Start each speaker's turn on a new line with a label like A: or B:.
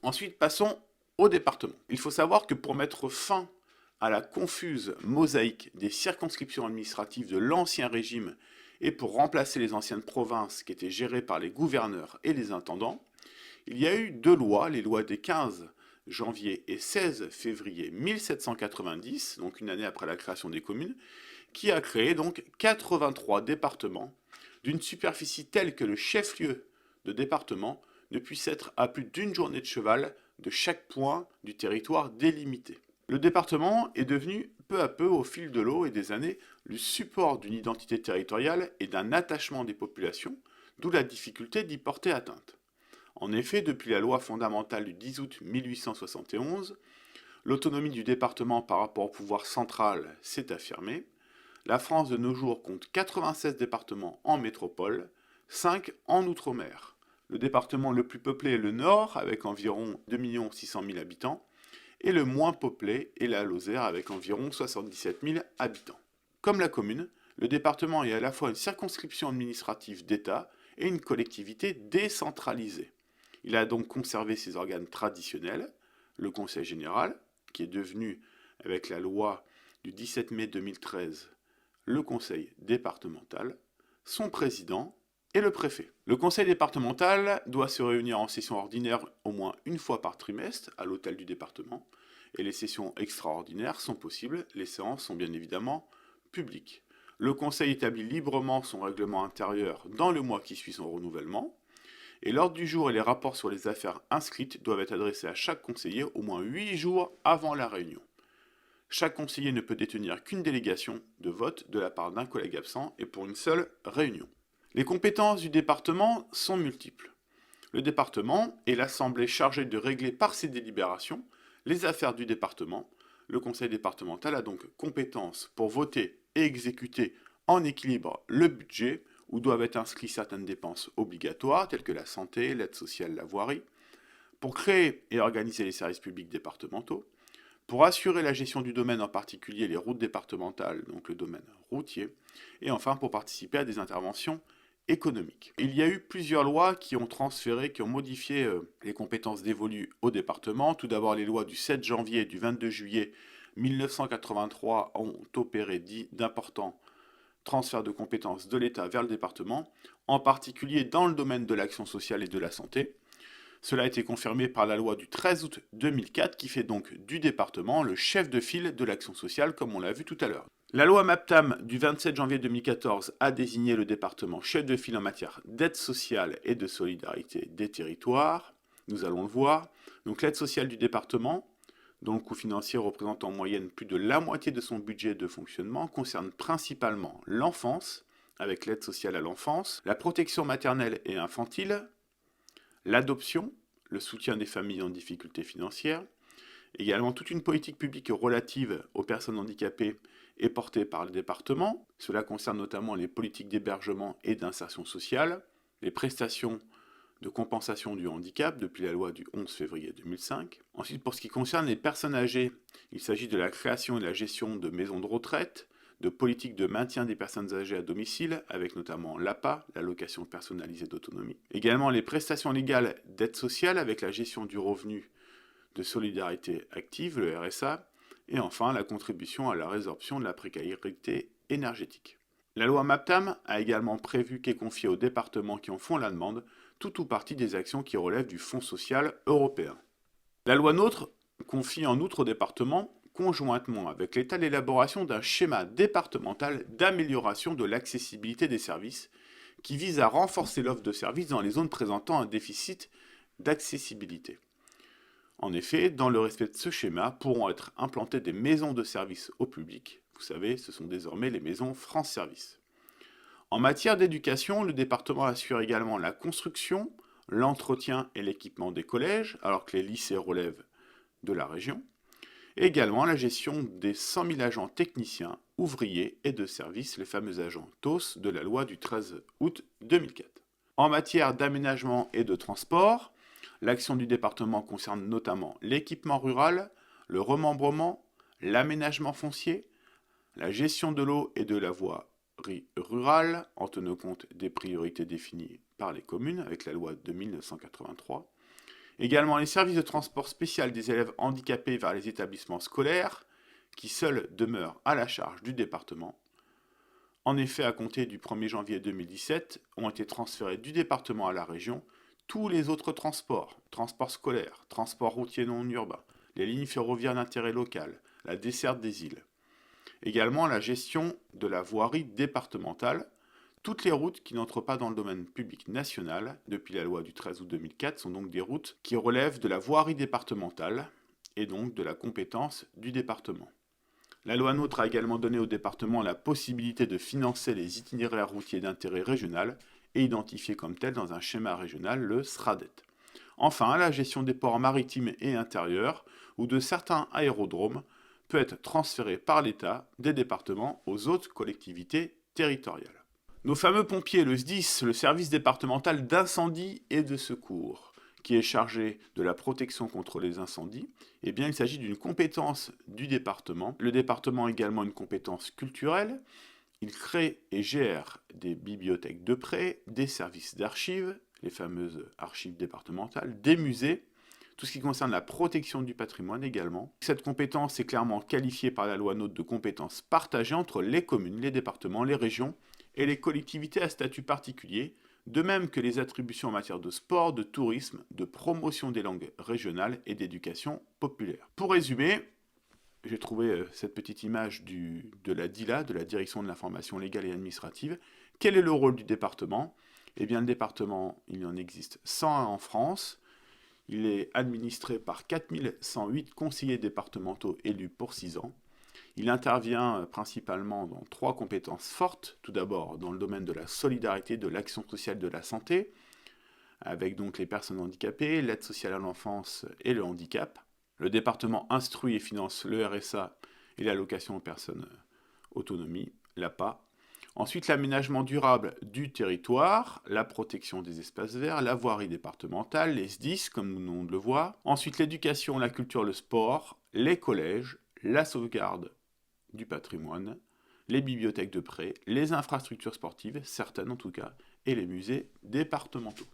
A: Ensuite, passons au département. Il faut savoir que pour mettre fin à la confuse mosaïque des circonscriptions administratives de l'Ancien Régime et pour remplacer les anciennes provinces qui étaient gérées par les gouverneurs et les intendants, il y a eu deux lois, les lois des 15 janvier et 16 février 1790, donc une année après la création des communes, qui a créé donc 83 départements d'une superficie telle que le chef-lieu de département ne puisse être à plus d'une journée de cheval de chaque point du territoire délimité. Le département est devenu peu à peu, au fil de l'eau et des années, le support d'une identité territoriale et d'un attachement des populations, d'où la difficulté d'y porter atteinte. En effet, depuis la loi fondamentale du 10 août 1871, l'autonomie du département par rapport au pouvoir central s'est affirmée. La France de nos jours compte 96 départements en métropole, 5 en outre-mer. Le département le plus peuplé est le Nord, avec environ 2 600 000 habitants, et le moins peuplé est la Lozère, avec environ 77 000 habitants. Comme la commune, le département est à la fois une circonscription administrative d'État et une collectivité décentralisée. Il a donc conservé ses organes traditionnels, le Conseil général, qui est devenu, avec la loi du 17 mai 2013, le Conseil départemental, son président et le préfet. Le Conseil départemental doit se réunir en session ordinaire au moins une fois par trimestre à l'hôtel du département, et les sessions extraordinaires sont possibles, les séances sont bien évidemment publiques. Le Conseil établit librement son règlement intérieur dans le mois qui suit son renouvellement, et l'ordre du jour et les rapports sur les affaires inscrites doivent être adressés à chaque conseiller au moins 8 jours avant la réunion. Chaque conseiller ne peut détenir qu'une délégation de vote de la part d'un collègue absent et pour une seule réunion. Les compétences du département sont multiples. Le département est l'assemblée chargée de régler par ses délibérations les affaires du département. Le conseil départemental a donc compétence pour voter et exécuter en équilibre le budget, où doivent être inscrites certaines dépenses obligatoires, telles que la santé, l'aide sociale, la voirie, pour créer et organiser les services publics départementaux, pour assurer la gestion du domaine, en particulier les routes départementales, donc le domaine routier, et enfin pour participer à des interventions économiques. Il y a eu plusieurs lois qui ont transféré, qui ont modifié les compétences dévolues au département. Tout d'abord, les lois du 7 janvier et du 22 juillet 1983 ont opéré d'importants transfert de compétences de l'État vers le département, en particulier dans le domaine de l'action sociale et de la santé. Cela a été confirmé par la loi du 13 août 2004 qui fait donc du département le chef de file de l'action sociale comme on l'a vu tout à l'heure. La loi MAPTAM du 27 janvier 2014 a désigné le département chef de file en matière d'aide sociale et de solidarité des territoires. Nous allons le voir. Donc l'aide sociale du département, dont le coût financier représente en moyenne plus de la moitié de son budget de fonctionnement, concerne principalement l'enfance, avec l'aide sociale à l'enfance, la protection maternelle et infantile, l'adoption, le soutien des familles en difficulté financière, également toute une politique publique relative aux personnes handicapées est portée par le département. Cela concerne notamment les politiques d'hébergement et d'insertion sociale, les prestations de compensation du handicap depuis la loi du 11 février 2005. Ensuite, pour ce qui concerne les personnes âgées, il s'agit de la création et de la gestion de maisons de retraite, de politiques de maintien des personnes âgées à domicile, avec notamment l'APA, l'allocation personnalisée d'autonomie. Également les prestations légales d'aide sociale, avec la gestion du revenu de solidarité active, le RSA, et enfin la contribution à la résorption de la précarité énergétique. La loi MAPTAM a également prévu qu'est confié aux départements qui en font la demande tout ou partie des actions qui relèvent du Fonds social européen. La loi NOTRe confie en outre aux départements, conjointement avec l'État, l'élaboration d'un schéma départemental d'amélioration de l'accessibilité des services qui vise à renforcer l'offre de services dans les zones présentant un déficit d'accessibilité. En effet, dans le respect de ce schéma, pourront être implantées des maisons de services au public. Vous savez, ce sont désormais les maisons France Service. En matière d'éducation, le département assure également la construction, l'entretien et l'équipement des collèges, alors que les lycées relèvent de la région, et également la gestion des 100 000 agents techniciens, ouvriers et de service, les fameux agents TOS de la loi du 13 août 2004. En matière d'aménagement et de transport, l'action du département concerne notamment l'équipement rural, le remembrement, l'aménagement foncier, la gestion de l'eau et de la voirie rurale, en tenant compte des priorités définies par les communes avec la loi de 1983, Également les services de transport spécial des élèves handicapés vers les établissements scolaires, qui seuls demeurent à la charge du département. En effet, à compter du 1er janvier 2017, ont été transférés du département à la région tous les autres transports, transports scolaires, transports routiers non urbains, les lignes ferroviaires d'intérêt local, la desserte des îles. Également la gestion de la voirie départementale. Toutes les routes qui n'entrent pas dans le domaine public national, depuis la loi du 13 août 2004, sont donc des routes qui relèvent de la voirie départementale et donc de la compétence du département. La loi NOTRe a également donné au département la possibilité de financer les itinéraires routiers d'intérêt régional et identifiés comme tels dans un schéma régional, le SRADET. Enfin, la gestion des ports maritimes et intérieurs ou de certains aérodromes peut être transférée par l'État des départements aux autres collectivités territoriales. Nos fameux pompiers, le SDIS, le service départemental d'incendie et de secours, qui est chargé de la protection contre les incendies, eh bien il s'agit d'une compétence du département. Le département a également une compétence culturelle. Il crée et gère des bibliothèques de prêt, des services d'archives, les fameuses archives départementales, des musées, tout ce qui concerne la protection du patrimoine également. Cette compétence est clairement qualifiée par la loi NOTRe de compétence partagée entre les communes, les départements, les régions et les collectivités à statut particulier, de même que les attributions en matière de sport, de tourisme, de promotion des langues régionales et d'éducation populaire. Pour résumer, j'ai trouvé cette petite image de la DILA, de la Direction de l'information légale et administrative. Quel est le rôle du département ? Eh bien, le département, il en existe 101 en France. Il est administré par 4108 conseillers départementaux élus pour 6 ans. Il intervient principalement dans 3 compétences fortes. Tout d'abord, dans le domaine de la solidarité, de l'action sociale, de la santé, avec donc les personnes handicapées, l'aide sociale à l'enfance et le handicap. Le département instruit et finance le RSA et l'allocation aux personnes autonomie, l'APA. Ensuite, l'aménagement durable du territoire, la protection des espaces verts, la voirie départementale, les SDIS, comme nous le voit. Ensuite, l'éducation, la culture, le sport, les collèges, la sauvegarde du patrimoine, les bibliothèques de prêt, les infrastructures sportives, certaines en tout cas, et les musées départementaux.